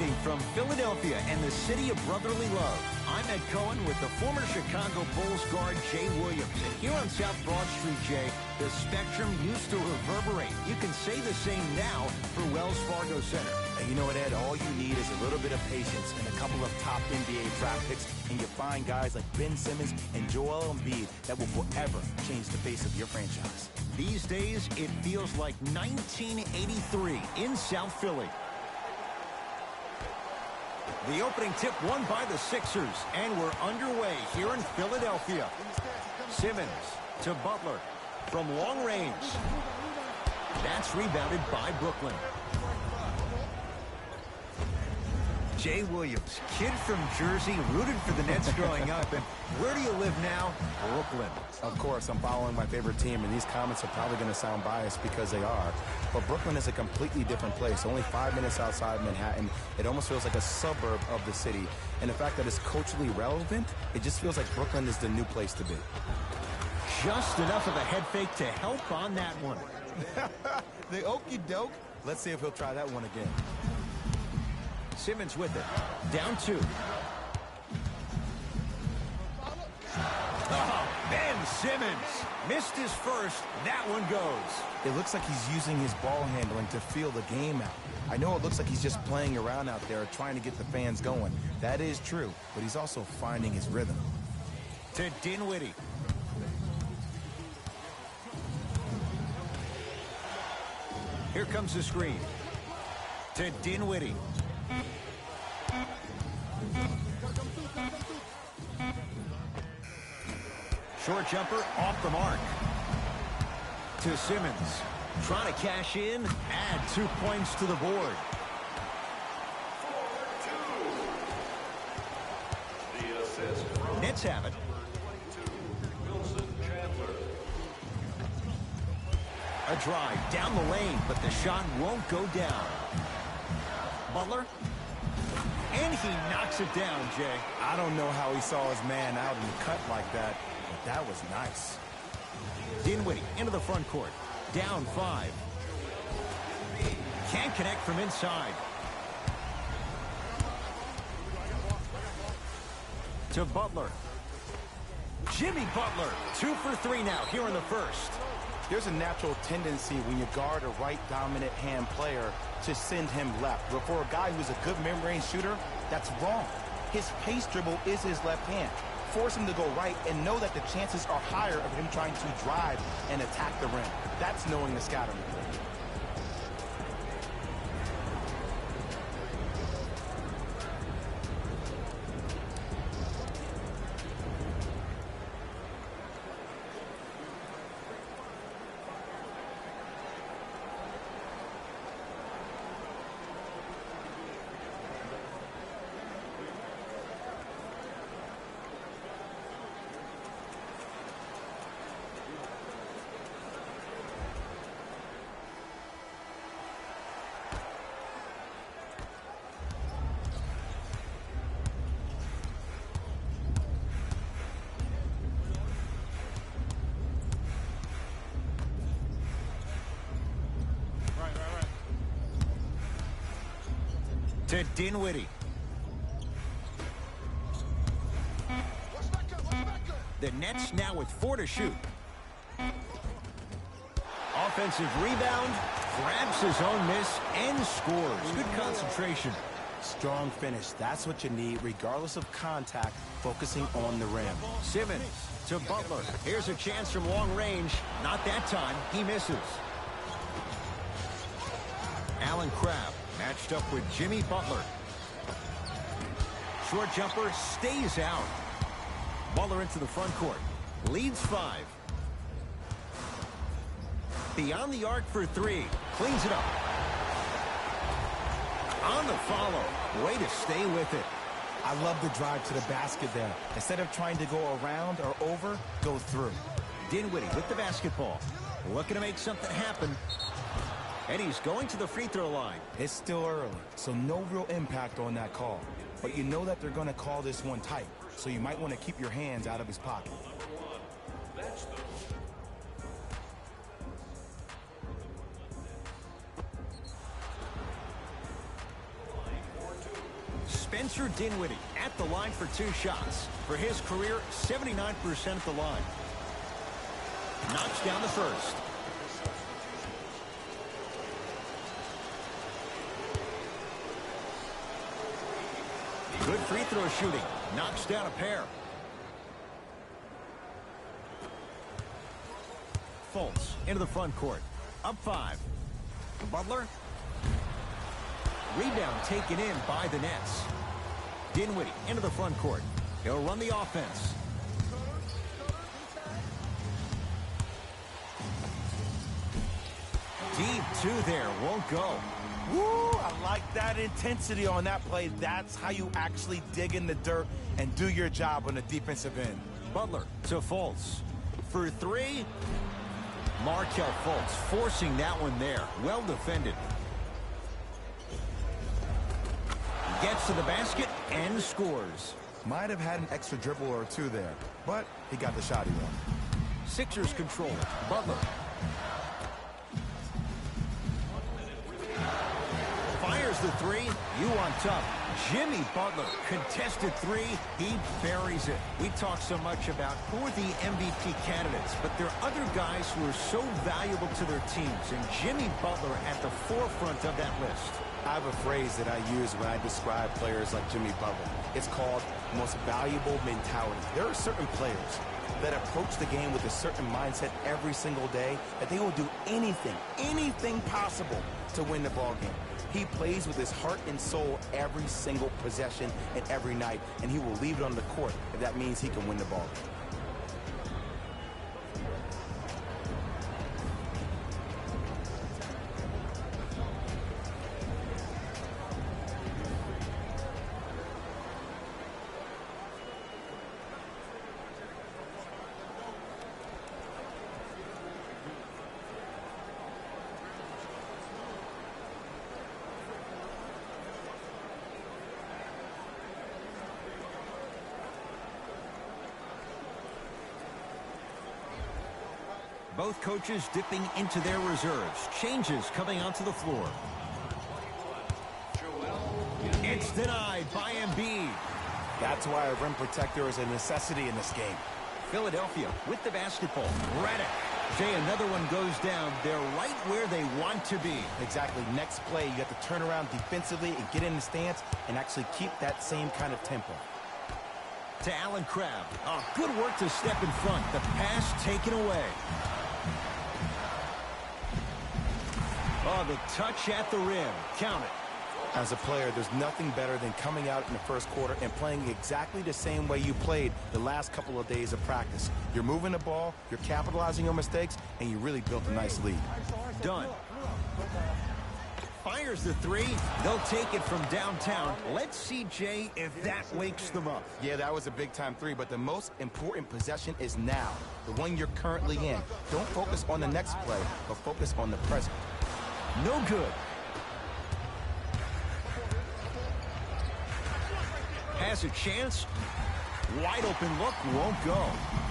morning from Philadelphia and the city of brotherly love. I'm Ed Cohen with the former Chicago Bulls guard Jay Williams. And here on South Broad Street, Jay, the spectrum used to reverberate. You can say the same now for Wells Fargo Center. And you know what, Ed? All you need is a little bit of patience and a couple of top NBA draft picks, and you find guys like Ben Simmons and Joel Embiid that will forever change the face of your franchise. These days, it feels like 1983 in South Philly. The opening tip won by the Sixers, and we're underway here in Philadelphia. Simmons to Butler from long range. That's rebounded by Brooklyn. Jay Williams, kid from Jersey, rooted for the Nets growing up. And where do you live now? Brooklyn. Of course, I'm following my favorite team, and these comments are probably going to sound biased because they are. But Brooklyn is a completely different place. Only 5 minutes outside Manhattan. It almost feels like a suburb of the city. And the fact that it's culturally relevant, it just feels like Brooklyn is the new place to be. Just enough of a head fake to help on that one. The okey doke. Let's see if he'll try that one again. Simmons with it. Down 2. Oh, Ben Simmons missed his first. That one goes. It looks like he's using his ball handling to feel the game out. I know it looks like he's just playing around out there trying to get the fans going. That is true, but he's also finding his rhythm. To Dinwiddie. Here comes the screen. To Dinwiddie. Short jumper off the mark. To Simmons. Trying to cash in. Add 2 points to the board. Nets have it. A drive down the lane, but the shot won't go down. Butler. And he knocks it down, Jay. I don't know how he saw his man out in the cut like that, but that was nice. Dinwiddie into the front court. Down 5. Can't connect from inside. To Butler. Jimmy Butler. 2 for 3 now here in the first. There's a natural tendency when you guard a right dominant hand player to send him left. But for a guy who's a good mid-range shooter, that's wrong. His pace dribble is his left hand. Force him to go right and know that the chances are higher of him trying to drive and attack the rim. That's knowing the scouting. To Dinwiddie. The Nets now with 4 to shoot. Offensive rebound, grabs his own miss, and scores. Good concentration. Strong finish. That's what you need, regardless of contact, focusing on the rim. Simmons to Butler. Here's a chance from long range. Not that time. He misses. Allen Crabbe matched up with Jimmy Butler. Short jumper stays out. Butler into the front court. Leads 5. Beyond the arc for 3. Cleans it up. On the follow. Way to stay with it. I love the drive to the basket there. Instead of trying to go around or over, go through. Dinwiddie with the basketball. Looking to make something happen. And he's going to the free throw line. It's still early, so no real impact on that call. But you know that they're going to call this one tight, so you might want to keep your hands out of his pocket. Spencer Dinwiddie at the line for 2 shots. For his career, 79% at the line. Knocks down the first. Good free throw shooting. Knocks down a pair. Fultz into the front court. Up 5. Butler. Rebound taken in by the Nets. Dinwiddie into the front court. He'll run the offense. Deep 2 there. Won't go. Woo! I like that intensity on that play. That's how you actually dig in the dirt and do your job on the defensive end. Butler to Fultz. For 3. Markelle Fultz forcing that one there. Well defended. Gets to the basket and scores. Might have had an extra dribble or 2 there, but he got the shot he wanted. Sixers control it. Butler. Fires the 3. You on top. Jimmy Butler, contested 3. He buries it. We talk so much about who are the MVP candidates, but there are other guys who are so valuable to their teams, and Jimmy Butler at the forefront of that list. I have a phrase that I use when I describe players like Jimmy Butler. It's called most valuable mentality. There are certain players that approach the game with a certain mindset every single day that they will do anything possible to win the ball game. He plays with his heart and soul every single possession and every night, and he will leave it on the court if that means he can win the ball game. Both coaches dipping into their reserves. Changes coming onto the floor. It's denied by Embiid. That's why a rim protector is a necessity in this game. Philadelphia with the basketball. Redick. Jay, another one goes down. They're right where they want to be. Exactly. Next play, you have to turn around defensively and get in the stance and actually keep that same kind of tempo. To Allen Crabbe. Oh, good work to step in front. The pass taken away. Oh, the touch at the rim. Count it. As a player, there's nothing better than coming out in the first quarter and playing exactly the same way you played the last couple of days of practice. You're moving the ball, you're capitalizing on mistakes, and you really built a nice lead. Done. Fires the 3. They'll take it from downtown. Let's see, Jay, if that wakes them up. Yeah, that was a big-time 3, but the most important possession is now, the one you're currently in. Don't focus on the next play, but focus on the present. No good. Has a chance. Wide open look, won't go.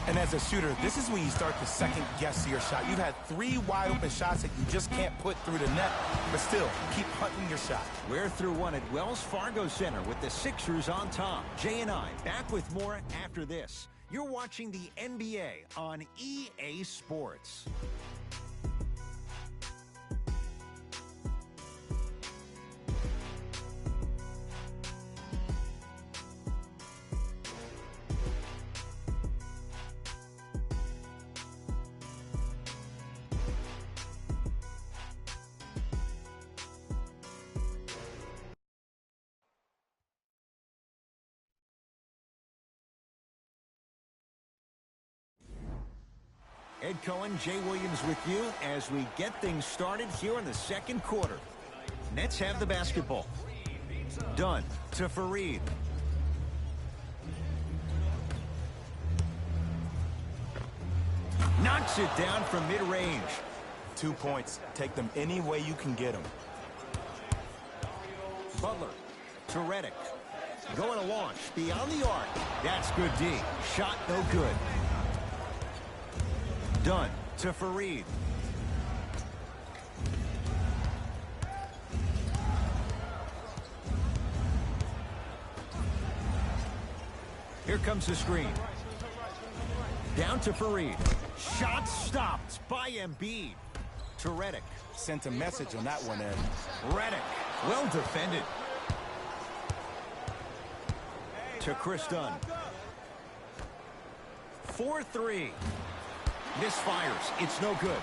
And as a shooter, this is when you start to second-guess your shot. You've had 3 wide-open shots that you just can't put through the net, but still, keep hunting your shot. We're through one at Wells Fargo Center with the Sixers on top. Jay and I back with more after this. You're watching the NBA on EA Sports. Ed Cohen, Jay Williams with you as we get things started here in the second quarter. Nets have the basketball. Dunn to Faried. Knocks it down from mid-range. 2 points. Take them any way you can get them. Butler to Redick. Going to launch beyond the arc. That's good D. Shot no good. Dunn to Faried. Here comes the screen. Down to Fareed. Shot stopped by Embiid. To Redick. Sent a message on that one, Ed. Redick. Well defended. To Chris Dunn. 4-3. Misfires. It's no good.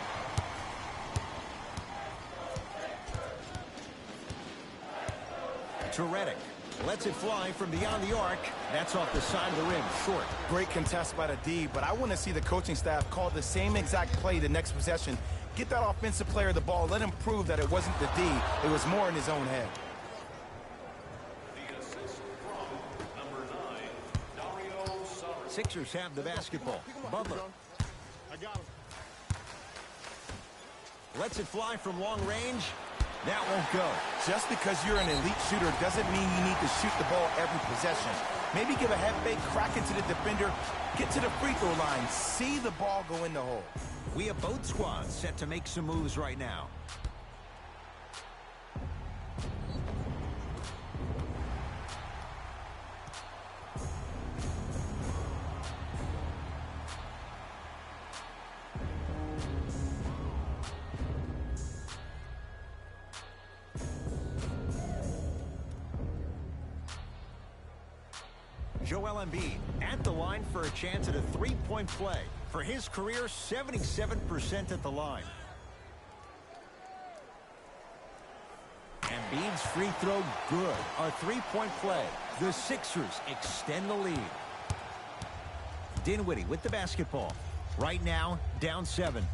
To Redick. Lets it fly from beyond the arc. That's off the side of the rim. Short. Great contest by the D, but I want to see the coaching staff call the same exact play the next possession. Get that offensive player the ball. Let him prove that it wasn't the D. It was more in his own head. Sixers have the basketball. Butler. I got him. Lets it fly from long range. That won't go. Just because you're an elite shooter doesn't mean you need to shoot the ball every possession. Maybe give a head fake, crack into the defender, get to the free throw line, see the ball go in the hole. We have both squads set to make some moves right now. Joel Embiid at the line for a chance at a three-point play. For his career, 77% at the line. Embiid's free throw good. A three-point play. The Sixers extend the lead. Dinwiddie with the basketball. Right now, down 7.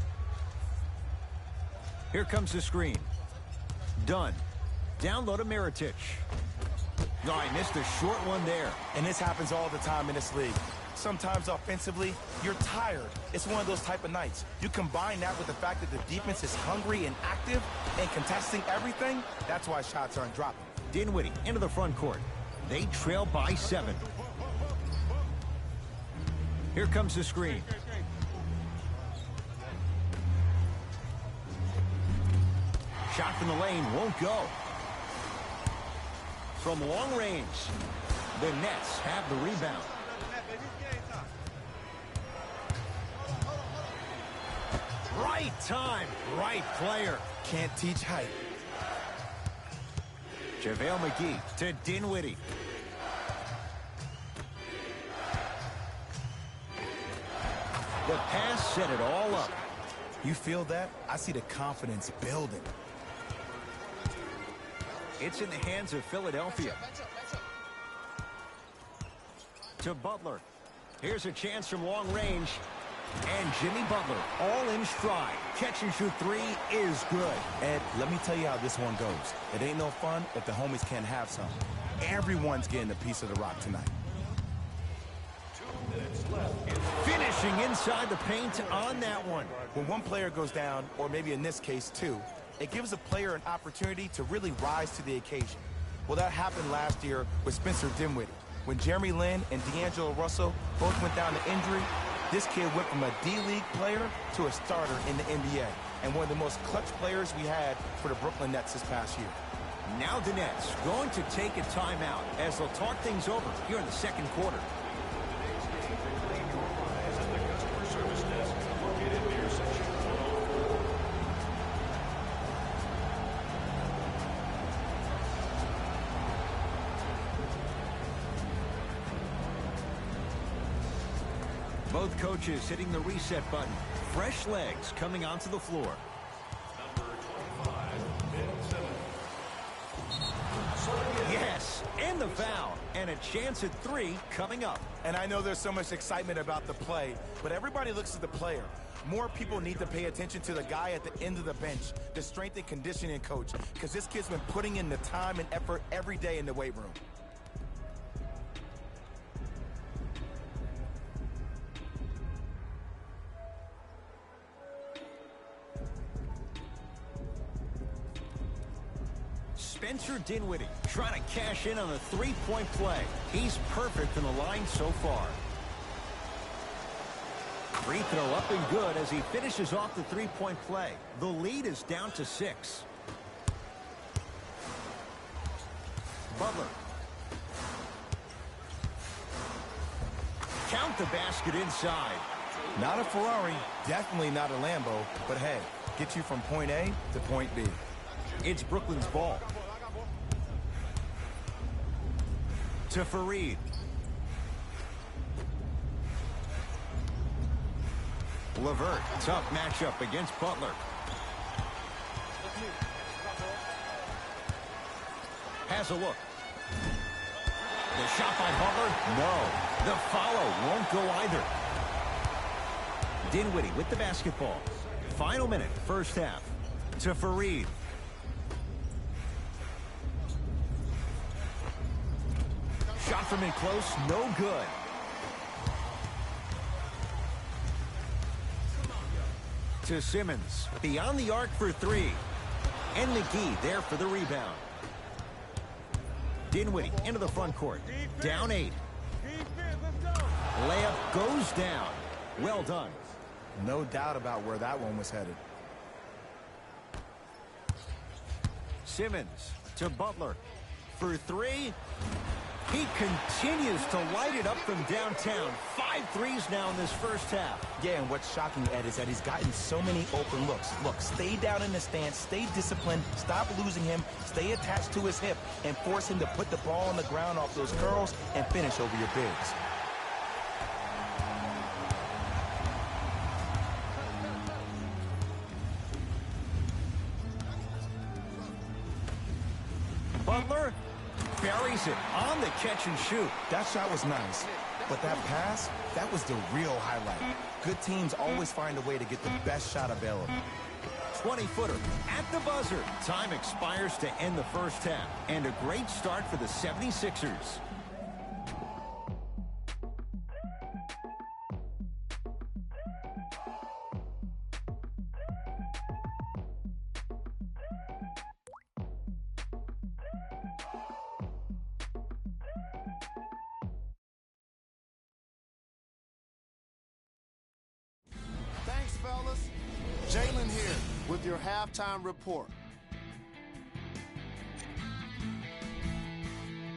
Here comes the screen. Dunn. Down low to Mirotic. No, I missed a short one there. And this happens all the time in this league. Sometimes offensively, you're tired. It's one of those type of nights. You combine that with the fact that the defense is hungry and active and contesting everything, that's why shots aren't dropping. Dinwiddie into the front court. They trail by 7. Here comes the screen. Shot from the lane won't go. From long range, the Nets have the rebound. Right time, right player. Can't teach height. JaVale McGee to Dinwiddie. The pass set it all up. You feel that? I see the confidence building. It's in the hands of Philadelphia. To Butler. Here's a chance from long range. And Jimmy Butler all in stride. Catch and shoot 3 is good. Ed, let me tell you how this one goes. It ain't no fun if the homies can't have some. Everyone's getting a piece of the rock tonight. Finishing inside the paint on that one. When one player goes down, or maybe in this case 2, it gives a player an opportunity to really rise to the occasion. Well, that happened last year with Spencer Dinwiddie. When Jeremy Lin and D'Angelo Russell both went down to injury, this kid went from a D-League player to a starter in the NBA, and one of the most clutch players we had for the Brooklyn Nets this past year. Now the Nets going to take a timeout as they'll talk things over here in the second quarter. Both coaches hitting the reset button. Fresh legs coming onto the floor. Yes, and the foul. And a chance at 3 coming up. And I know there's so much excitement about the play, but everybody looks at the player. More people need to pay attention to the guy at the end of the bench, the strength and conditioning coach, because this kid's been putting in the time and effort every day in the weight room. Spencer Dinwiddie trying to cash in on a three-point play. He's perfect from the line so far. Free throw up and good as he finishes off the three-point play. The lead is down to 6. Butler. count the basket inside. Not a Ferrari, definitely not a Lambo, but hey, get you from point A to point B. It's Brooklyn's ball. To Fareed. LeVert, tough matchup against Butler. Has a look. The shot by Butler, no. The follow won't go either. Dinwiddie with the basketball. Final minute, first half. To Fareed. Shot from in close, no good. To Simmons, beyond the arc for three. And McGee there for the rebound. Dinwiddie into the front court. Down 8. Layup goes down. Well done. No doubt about where that one was headed. Simmons to Butler for three. He continues to light it up from downtown. 5 threes now in this first half. Yeah, and what's shocking, Ed, is that he's gotten so many open looks. Look, stay down in the stance, stay disciplined, stop losing him, stay attached to his hip, and force him to put the ball on the ground off those curls and finish over your bigs. Butler buries it on the catch and shoot. That shot was nice, but that pass, that was the real highlight. Good teams always find a way to get the best shot available. 20-footer at the buzzer. Time expires to end the first half. And a great start for the 76ers. Thanks, fellas. Jalen here with your halftime report.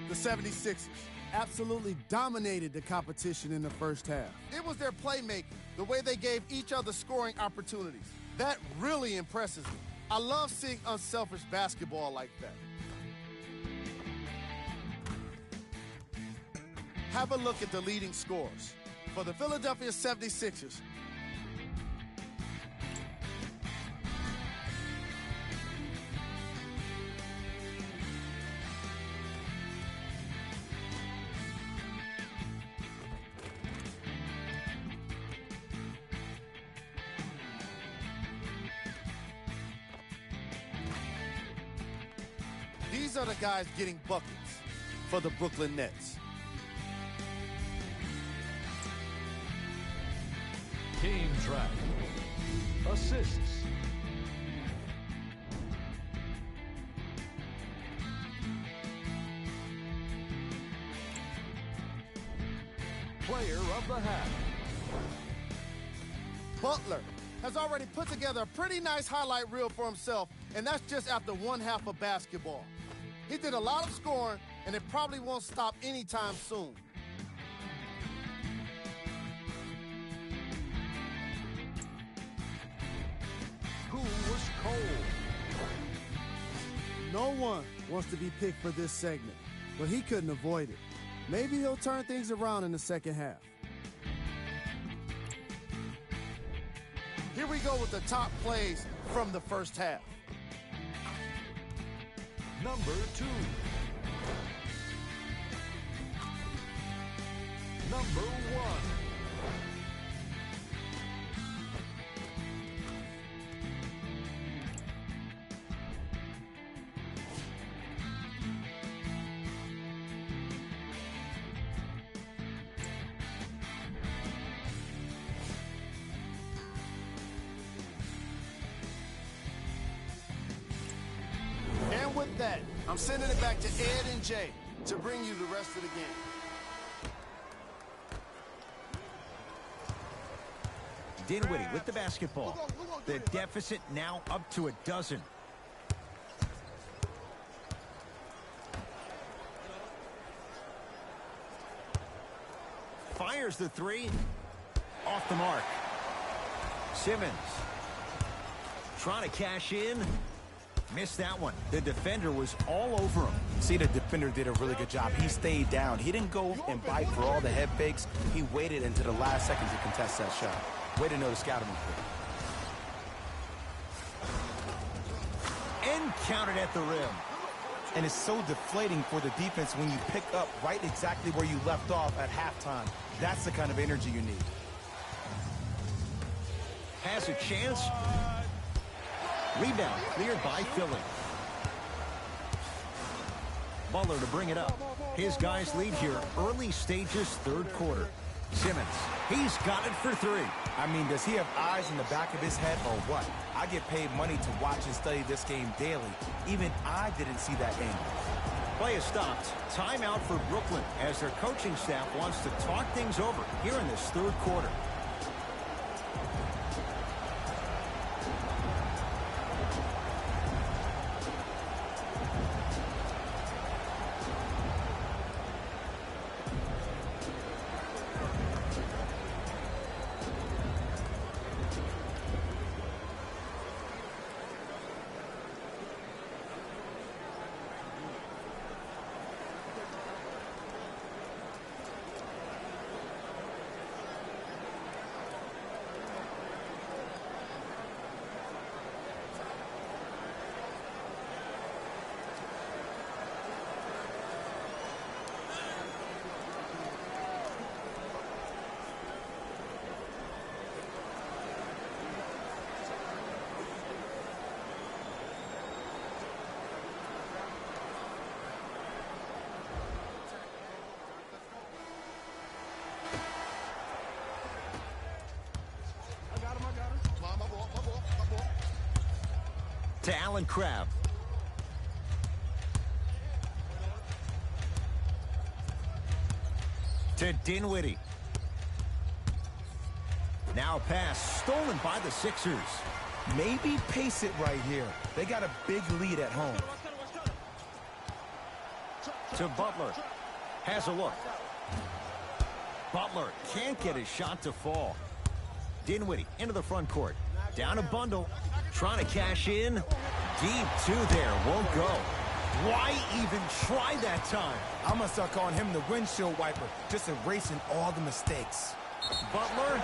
The 76ers absolutely dominated the competition in the first half. It was their playmaking, the way they gave each other scoring opportunities. That really impresses me. I love seeing unselfish basketball like that. Have a look at the leading scores. For the Philadelphia 76ers, these are the guys getting buckets for the Brooklyn Nets. Team track. Assists. Player of the half. Butler has already put together a pretty nice highlight reel for himself, and that's just after one half of basketball. He did a lot of scoring, and it probably won't stop anytime soon. Who was cold? No one wants to be picked for this segment, but he couldn't avoid it. Maybe he'll turn things around in the second half. Here we go with the top plays from the first half. Number 2. Number 1. And with that, I'm sending it back to Ed and Jay to bring you the rest of the game. Dinwiddie with the basketball. The deficit now up to a dozen. Fires the three. Off the mark. Simmons. Trying to cash in. Missed that one. The defender was all over him. See, the defender did a really good job. He stayed down. He didn't go and bite for all the head fakes. He waited until the last second to contest that shot. Way to know the scouting report. And counted at the rim. And it's so deflating for the defense when you pick up right exactly where you left off at halftime. That's the kind of energy you need. Has a chance. Rebound cleared by Philly. Butler to bring it up. His guys lead here early stages, third quarter. Simmons, he's got it for three. I mean, does he have eyes in the back of his head or what? I get paid money to watch and study this game daily. Even I didn't see that angle. Play is stopped. Timeout for Brooklyn as their coaching staff wants to talk things over here in this third quarter. To Allen Crabbe. To Dinwiddie. Now pass stolen by the Sixers. Maybe pace it right here. They got a big lead at home. To Butler. Has a look. Butler can't get his shot to fall. Dinwiddie into the front court. Down a bundle. Trying to cash in. Deep two there. Won't go. Why even try that time? I'm going to start calling him the windshield wiper. Just erasing all the mistakes. Butler.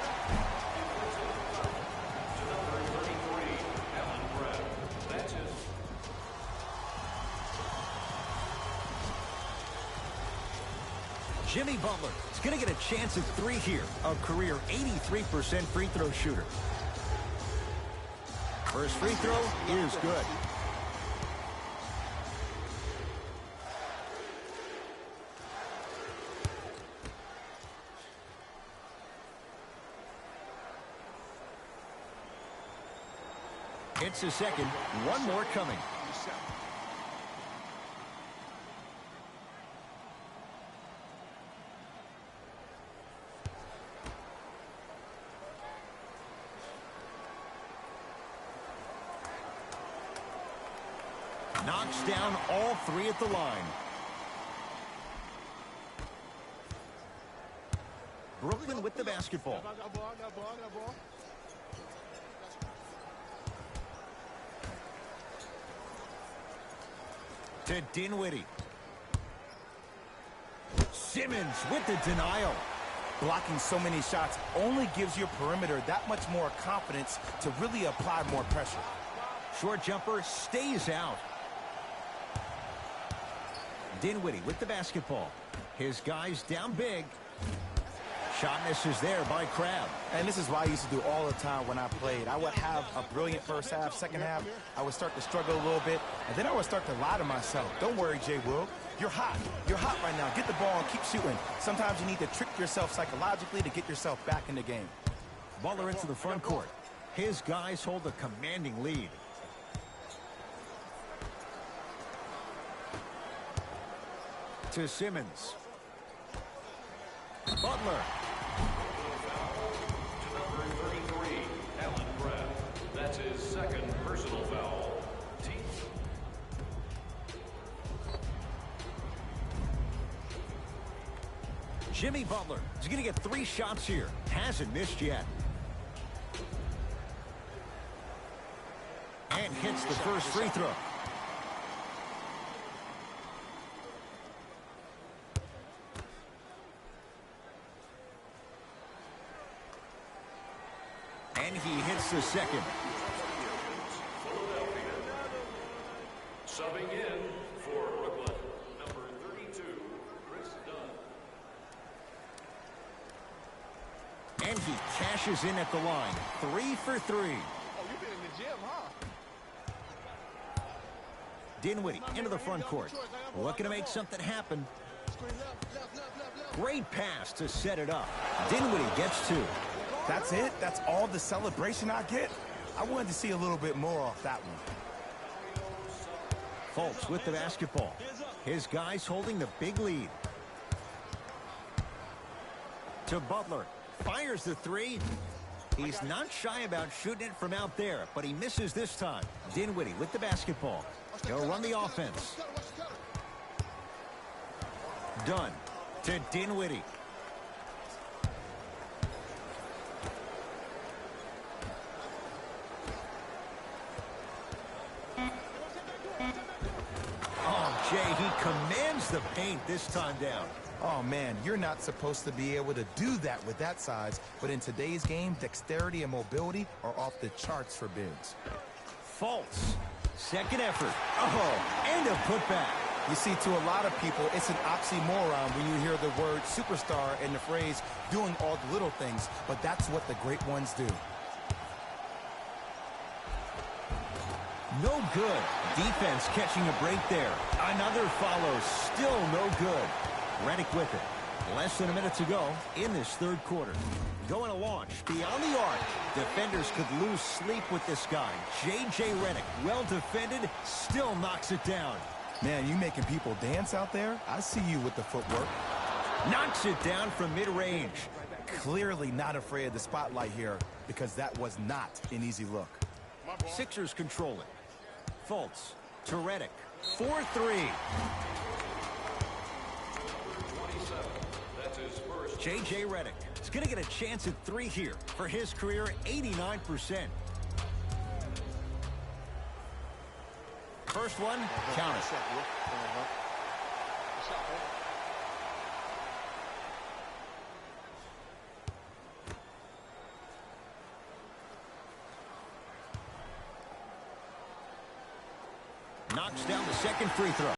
Jimmy Butler is going to get a chance at three here. A career 83% free throw shooter. First free throw is good. Hits a second. One more coming. Knocks down all three at the line. Brooklyn with the basketball. To Dinwiddie. Simmons with the denial. Blocking so many shots only gives your perimeter that much more confidence to really apply more pressure. Short jumper stays out. Dinwiddie with the basketball. His guys down big. Shot misses there by Crabbe. And this is what I used to do all the time when I played. I would have a brilliant first half, second half. I would start to struggle a little bit, and then I would start to lie to myself. Don't worry, Jay Will. You're hot. You're hot right now. Get the ball and keep shooting. Sometimes you need to trick yourself psychologically to get yourself back in the game. Butler into the front court. His guys hold a commanding lead. To Simmons. Butler. To number 33, Allen Crabbe. That's his second personal foul. Jimmy Butler is going to get 3 shots here. Hasn't missed yet. And hits the first free throw. And he hits the second. Subbing in for Brooklyn, number 32, Chris Dunn. And he cashes in at the line. 3 for 3. Oh, you've been in the gym, huh? Dinwiddie into the front court. Looking to make something happen. Great pass to set it up. Dinwiddie gets 2. That's it? That's all the celebration I get? I wanted to see a little bit more off that one. Fultz with the basketball. His guys holding the big lead. To Butler. Fires the 3. He's not shy about shooting it from out there, but he misses this time. Dinwiddie with the basketball. He'll run the offense. Dunn to Dinwiddie. Oh, Jay, he commands the paint this time down. Oh, man, you're not supposed to be able to do that with that size, but in today's game, dexterity and mobility are off the charts for bigs. Fultz. Second effort. Oh, and a putback. You see, to a lot of people, it's an oxymoron when you hear the word superstar and the phrase doing all the little things, but that's what the great ones do. No good. Defense catching a break there. Another follow. Still no good. Redick with it. Less than a minute to go in this third quarter. Going to launch beyond the arc. Defenders could lose sleep with this guy. J.J. Redick, well defended, still knocks it down. Man, you making people dance out there? I see you with the footwork. Knocks it down from mid-range. Clearly not afraid of the spotlight here because that was not an easy look. Sixers control it. Fultz to Redick. 4-3. J.J. Redick is going to get a chance at 3 here for his career, 89%. First one, count it. Knocks down the second free throw.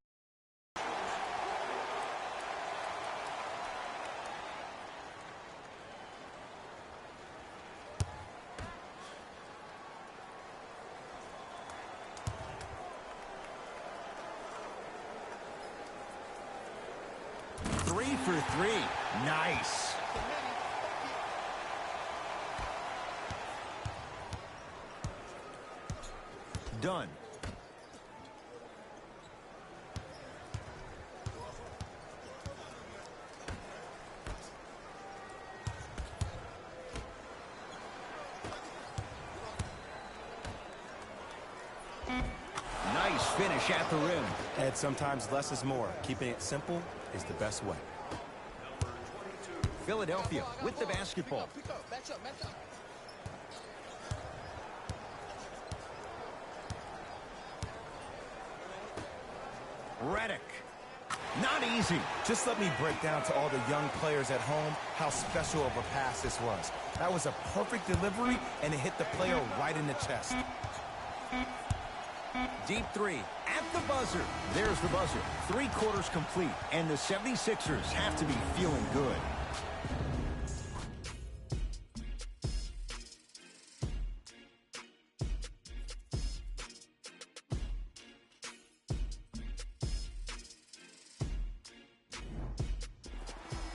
For 3. Nice. Done. Nice finish at the rim. And sometimes less is more. Keeping it simple is the best way. Philadelphia with the basketball. Redick. Not easy. Just let me break down to all the young players at home how special of a pass this was. That was a perfect delivery, and it hit the player right in the chest. Deep 3 at the buzzer. There's the buzzer. 3 quarters complete, and the 76ers have to be feeling good.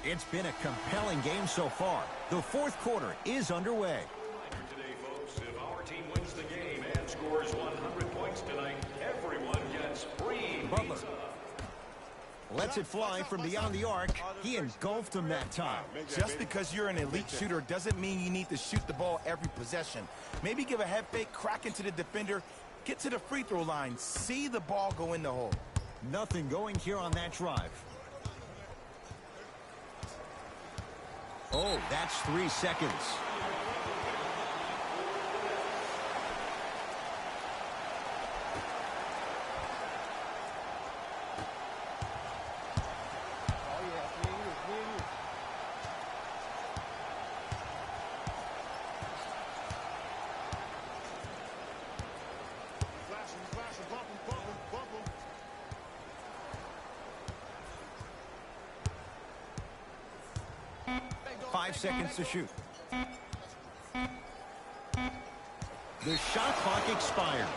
It's been a compelling game so far. The fourth quarter is underway. Today, folks, if our team wins the game and scores 100 points tonight, everyone gets free Butler pizza. lets it fly from beyond the arc. He engulfed him that time. Just because you're an elite shooter doesn't mean you need to shoot the ball every possession. Maybe give a head fake, crack into the defender, get to the free throw line, see the ball go in the hole. Nothing going here on that drive. Oh, that's 3 seconds. Five seconds to shoot. The shot clock expires.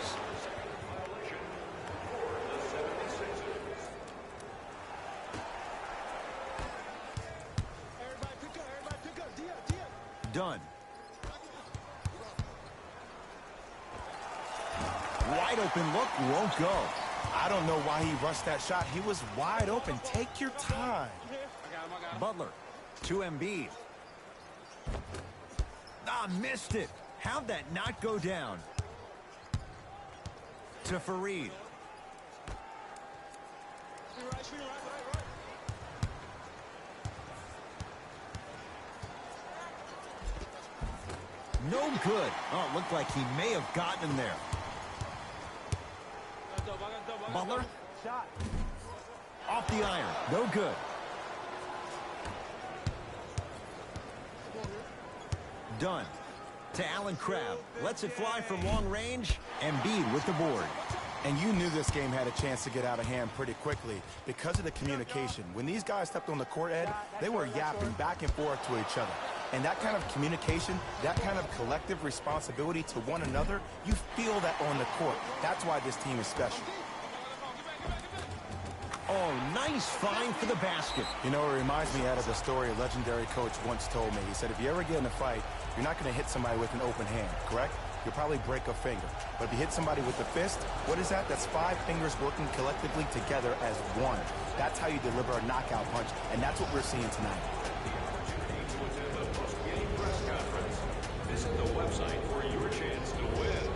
Done. Wide open look, won't go. I don't know why he rushed that shot. He was wide open. Take your time. Butler to Embiid. Ah, missed it. How'd that not go down? To Fareed. No good. Oh, it looked like he may have gotten him there. Butler. Shot. Off the iron. No good. Done. To Allen Crabbe. Lets it fly from long range. Embiid with the board. And you knew this game had a chance to get out of hand pretty quickly because of the communication. When these guys stepped on the court, Ed, they were yapping back and forth to each other. And that kind of communication, that kind of collective responsibility to one another, you feel that on the court. That's why this team is special. Oh, nice find for the basket. You know, it reminds me, Ed, of the story a legendary coach once told me. He said, if you ever get in a fight, you're not going to hit somebody with an open hand, correct? You'll probably break a finger. But if you hit somebody with a fist, what is that? That's 5 fingers working collectively together as one. That's how you deliver a knockout punch, and that's what we're seeing tonight. Visit the website for your chance to win.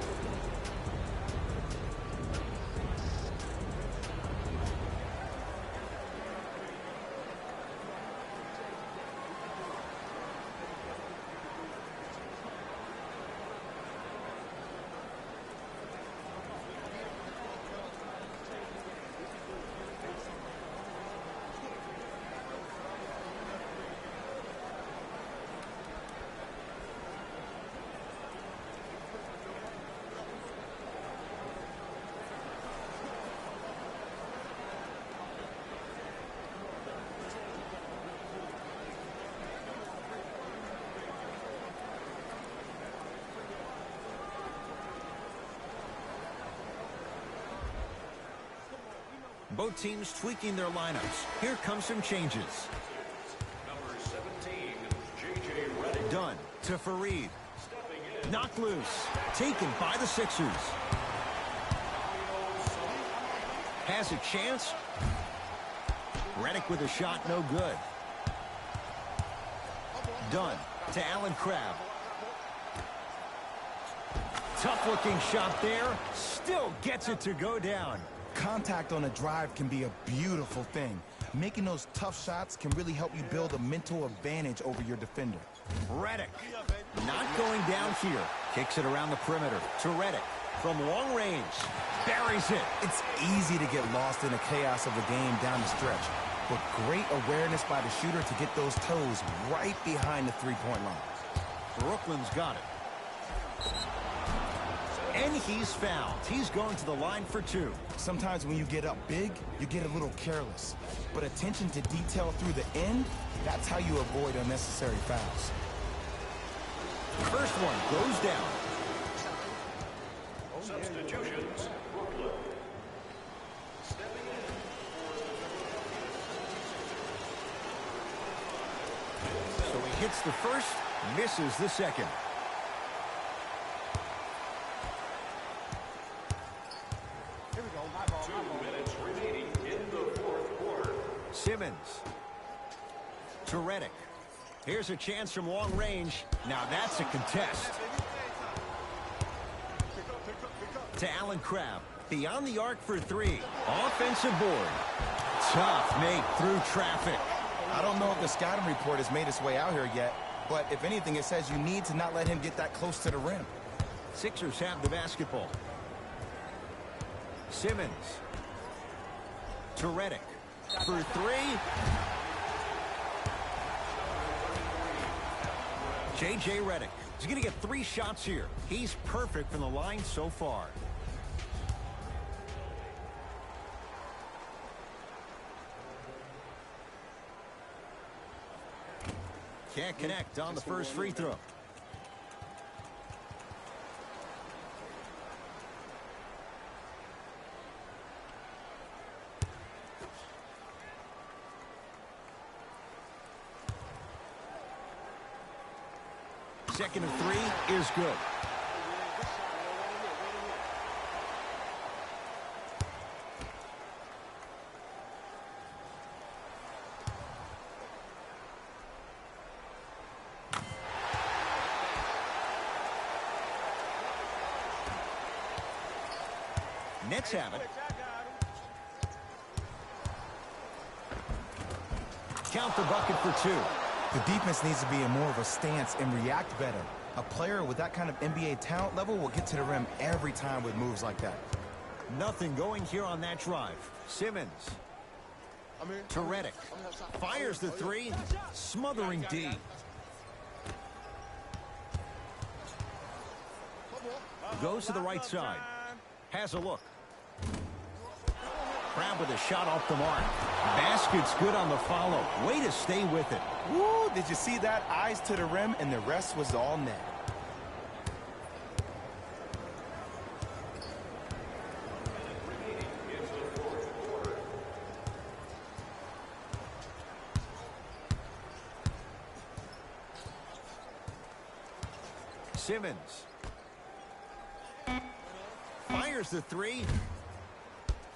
Both teams tweaking their lineups. Here come some changes. Number 17, J.J. Redick. Done to Fareed. Knocked loose. Taken by the Sixers. Has a chance. Redick with a shot, no good. Done to Allen Crabbe. Tough-looking shot there. Still gets it to go down. Contact on a drive can be a beautiful thing. Making those tough shots can really help you build a mental advantage over your defender. Redick not going down here. Kicks it around the perimeter to Redick. From long range, buries it. It's easy to get lost in the chaos of the game down the stretch, but great awareness by the shooter to get those toes right behind the three-point line. Brooklyn's got it. And he's fouled. He's going to the line for 2. Sometimes when you get up big, you get a little careless. But attention to detail through the end, that's how you avoid unnecessary fouls. First one goes down. Substitutions. Brooklyn. Stepping in. So he hits the first, misses the second. Simmons to Redick. Here's a chance from long range. Now that's a contest. To Allen Crabbe. Beyond the arc for 3. Offensive board. Tough make through traffic. I don't know if the scouting report has made its way out here yet, but if anything, it says you need to not let him get that close to the rim. Sixers have the basketball. Simmons. To Redick. For three. J.J. Redick. He's going to get 3 shots here. He's perfect from the line so far. Can't connect on the first free throw. Second of 3 is good. Nets have it. Count the bucket for 2. The defense needs to be in more of a stance and react better. A player with that kind of NBA talent level will get to the rim every time with moves like that. Nothing going here on that drive. Simmons. To Redick. Fires the 3. Smothering D. Goes to the right side. Has a look. Crowd with a shot off the mark. Basket's good on the follow. Way to stay with it. Woo! Did you see that? Eyes to the rim, and the rest was all net. Simmons. Fires the 3.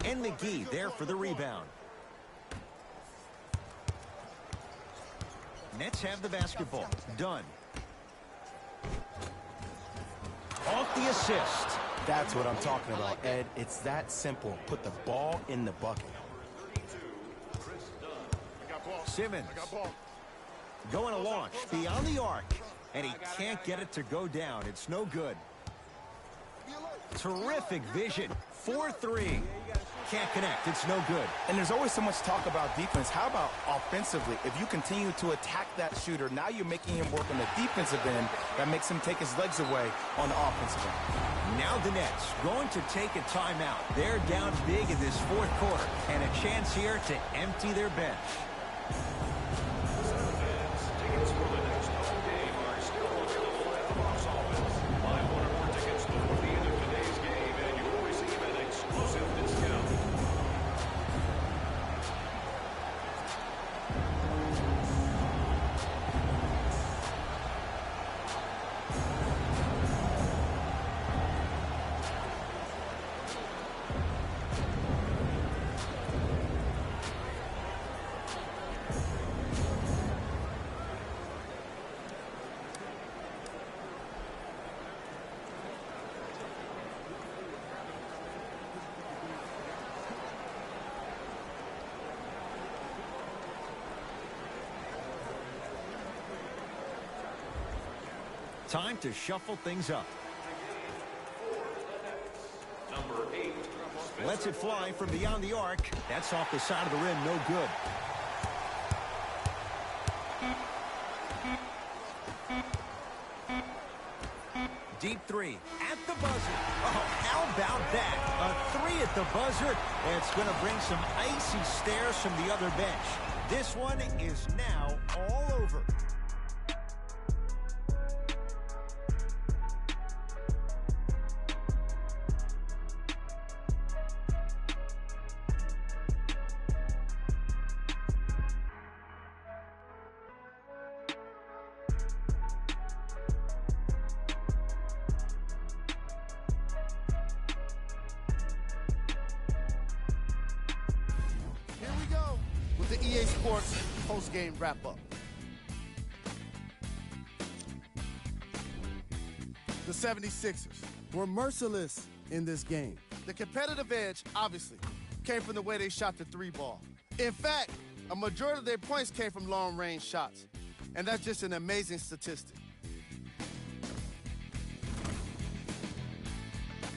And McGee there for the rebound. Nets have the basketball. Dunn. Off the assist. That's what I'm talking about, Ed. It's that simple. Put the ball in the bucket. Simmons. Going to launch beyond the arc. And he can't get it to go down. It's no good. Terrific vision. 4-3. Can't connect. It's no good. And there's always so much talk about defense. How about offensively? If you continue to attack that shooter, now you're making him work on the defensive end. That makes him take his legs away on the offensive end. Now the Nets going to take a timeout. They're down big in this fourth quarter. And a chance here to empty their bench. Tickets for the next home game are still under the Flat Box office. Buy one or more tickets before the end of today's game, and you'll receive an exclusive discount. Time to shuffle things up. Number 8. Lets it fly from beyond the arc. That's off the side of the rim. No good. Deep 3 at the buzzer. Oh, how about that? A 3 at the buzzer. And it's going to bring some icy stares from the other bench. This one is now all over. The EA Sports post-game wrap-up. The 76ers were merciless in this game. The competitive edge, obviously, came from the way they shot the 3 ball. In fact, A majority of their points came from long-range shots, and that's just an amazing statistic.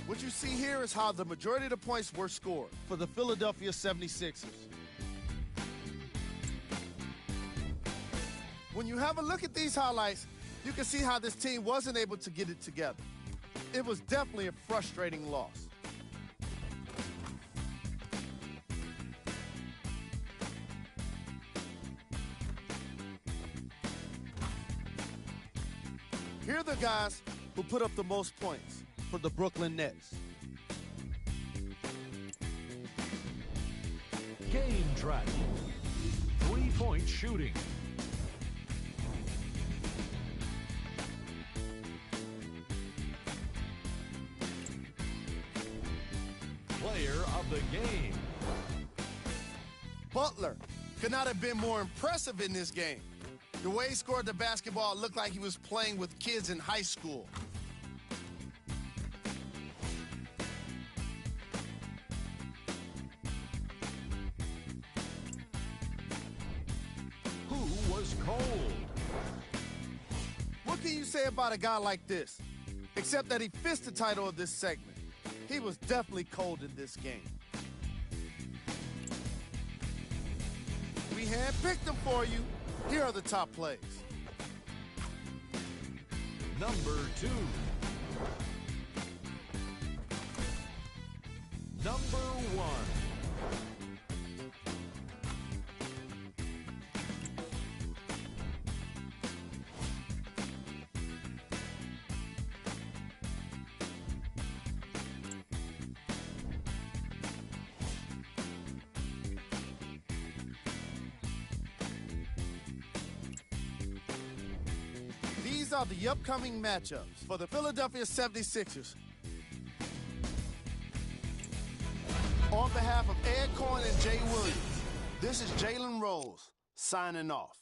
What you see here is how the majority of the points were scored for the Philadelphia 76ers. When you have a look at these highlights, you can see how this team wasn't able to get it together. It was definitely a frustrating loss. Here are the guys who put up the most points for the Brooklyn Nets. Game track. 3-point shooting. Player of the game. Butler could not have been more impressive in this game. The way he scored the basketball looked like he was playing with kids in high school. Who was cold? What can you say about a guy like this? Except that he fits the title of this segment. He was definitely cold in this game. We handpicked them for you. Here are the top plays. Number 2. Number 1. These are the upcoming matchups for the Philadelphia 76ers. On behalf of Ed Cohen and Jay Williams, this is Jalen Rose signing off.